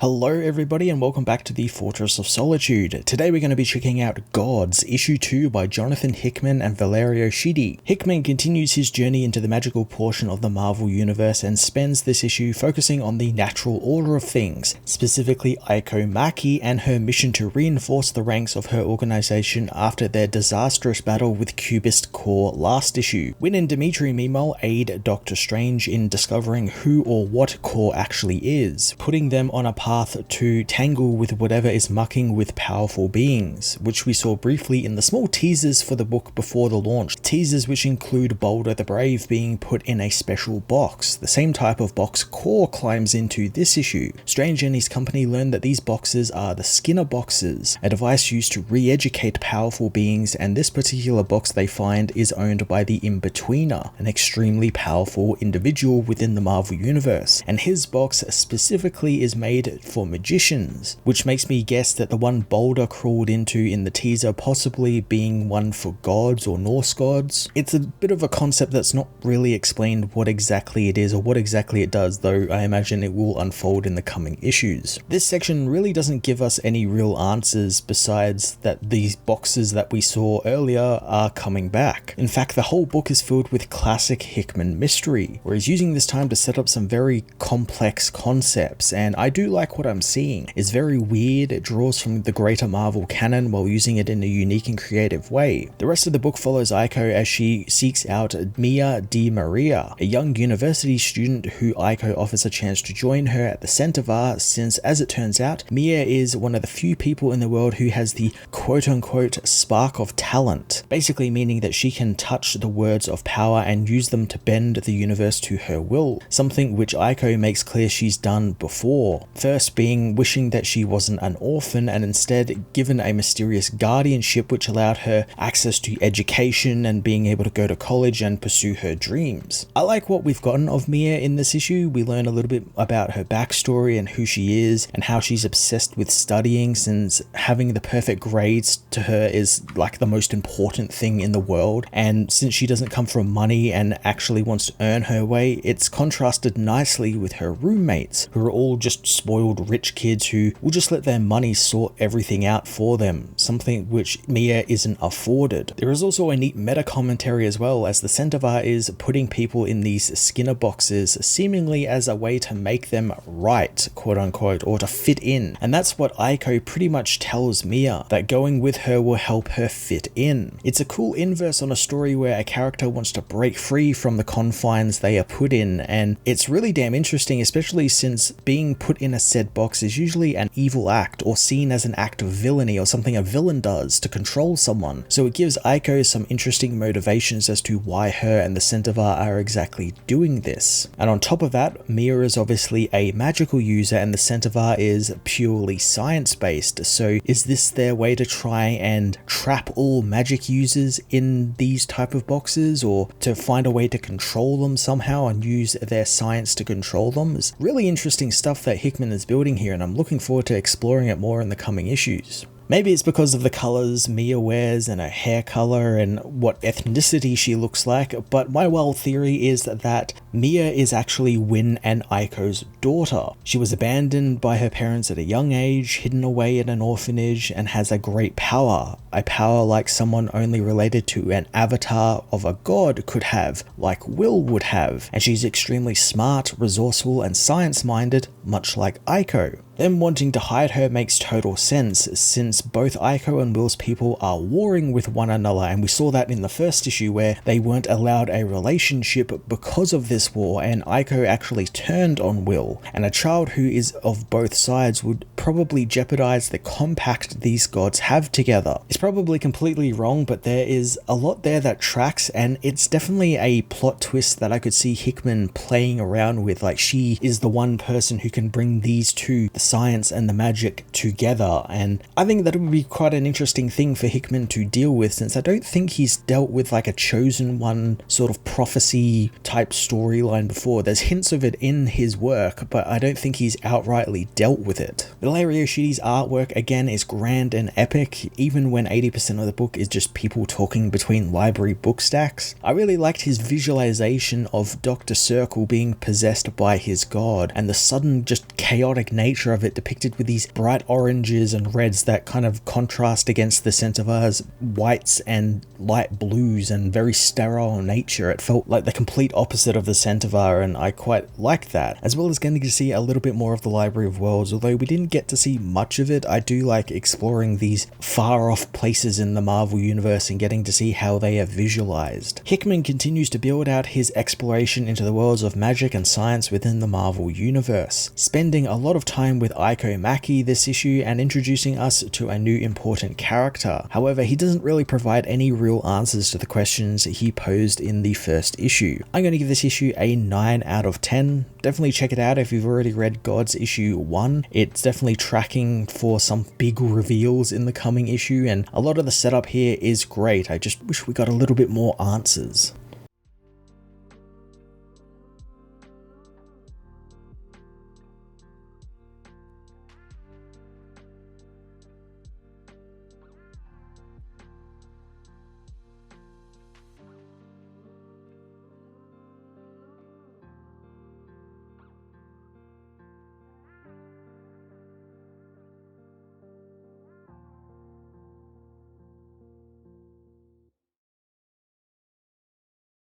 Hello everybody and welcome back to the Fortress of Solitude. Today we're going to be checking out G.O.D.S, issue 2 by Jonathan Hickman and Valerio Schiti. Hickman continues his journey into the magical portion of the Marvel Universe and spends this issue focusing on the natural order of things, specifically Aiko Maki and her mission to reinforce the ranks of her organization after their disastrous battle with Cubisk Core last issue. Wyll and Dr meanwhile aid Doctor Strange in discovering who or what Core actually is, putting them on a path to tangle with whatever is mucking with powerful beings, which we saw briefly in the small teasers for the book before the launch. Teasers which include Boulder the Brave being put in a special box, the same type of box Core climbs into this issue. Strange and his company learn that these boxes are the Skinner boxes, a device used to re-educate powerful beings, and this particular box they find is owned by the In-Betweener, an extremely powerful individual within the Marvel Universe, and his box specifically is made for magicians, which makes me guess that the one Boulder crawled into in the teaser possibly being one for gods or Norse gods. It's a bit of a concept that's not really explained what exactly it is or what exactly it does, though I imagine it will unfold in the coming issues. This section really doesn't give us any real answers besides that these boxes that we saw earlier are coming back. In fact, the whole book is filled with classic Hickman mystery, where he's using this time to set up some very complex concepts, and I do like what I'm seeing. It's very weird, it draws from the greater Marvel canon while using it in a unique and creative way. The rest of the book follows Aiko as she seeks out Mia Di Maria, a young university student who Aiko offers a chance to join her at the Centivar, since as it turns out, Mia is one of the few people in the world who has the quote-unquote spark of talent, basically meaning that she can touch the words of power and use them to bend the universe to her will, something which Aiko makes clear she's done before. First being wishing that she wasn't an orphan and instead given a mysterious guardianship which allowed her access to education and being able to go to college and pursue her dreams. I like what we've gotten of Mia in this issue. We learn a little bit about her backstory and who she is and how she's obsessed with studying, since having the perfect grades to her is like the most important thing in the world, and since she doesn't come from money and actually wants to earn her way, it's contrasted nicely with her roommates, who are all just spoiled rich kids who will just let their money sort everything out for them, something which Mia isn't afforded. There is also a neat meta commentary as well, as the Centivar is putting people in these Skinner boxes seemingly as a way to make them right, quote unquote, or to fit in, and that's what Aiko pretty much tells Mia, that going with her will help her fit in. It's a cool inverse on a story where a character wants to break free from the confines they are put in, and it's really damn interesting, especially since being put in a said box is usually an evil act or seen as an act of villainy or something a villain does to control someone, so it gives Aiko some interesting motivations as to why her and the Centivar are exactly doing this. And on top of that, Mia is obviously a magical user and the Centivar is purely science-based, so is this their way to try and trap all magic users in these type of boxes, or to find a way to control them somehow and use their science to control them? It's really interesting stuff that Hickman is building here, and I'm looking forward to exploring it more in the coming issues. Maybe it's because of the colors Mia wears and her hair color and what ethnicity she looks like, but my wild theory is that Mia is actually Wyll and Aiko's daughter. She was abandoned by her parents at a young age, hidden away in an orphanage, and has a great power. A power like someone only related to an avatar of a god could have, like Wyll would have, and she's extremely smart, resourceful, and science-minded, much like Aiko. Them wanting to hide her makes total sense, since both Aiko and Wyll's people are warring with one another, and we saw that in the first issue where they weren't allowed a relationship because of this war, and Aiko actually turned on Wyll, and a child who is of both sides would probably jeopardize the compact these gods have together. It's probably completely wrong, but there is a lot there that tracks, and it's definitely a plot twist that I could see Hickman playing around with, like she is the one person who can bring these two, the science and the magic, together, and I think that would be quite an interesting thing for Hickman to deal with, since I don't think he's dealt with like a chosen one sort of prophecy type storyline before. There's hints of it in his work, but I don't think he's outrightly dealt with it. Valerio Schiti's artwork again is grand and epic, even when 80% of the book is just people talking between library book stacks. I really liked his visualization of Dr. Circle being possessed by his god, and the sudden just chaotic nature of of it, depicted with these bright oranges and reds that kind of contrast against the Centivar's whites and light blues and very sterile nature. It felt like the complete opposite of the Centivar, and I quite like that. As well as getting to see a little bit more of the Library of Worlds, although we didn't get to see much of it. I do like exploring these far off places in the Marvel universe and getting to see how they are visualized. Hickman continues to build out his exploration into the worlds of magic and science within the Marvel universe, spending a lot of time with Aiko Maki this issue and introducing us to a new important character. However, he doesn't really provide any real answers to the questions he posed in the first issue. I'm going to give this issue a 9 out of 10. Definitely check it out if you've already read G.O.D.S issue 1. It's definitely tracking for some big reveals in the coming issue, and a lot of the setup here is great. I just wish we got a little bit more answers.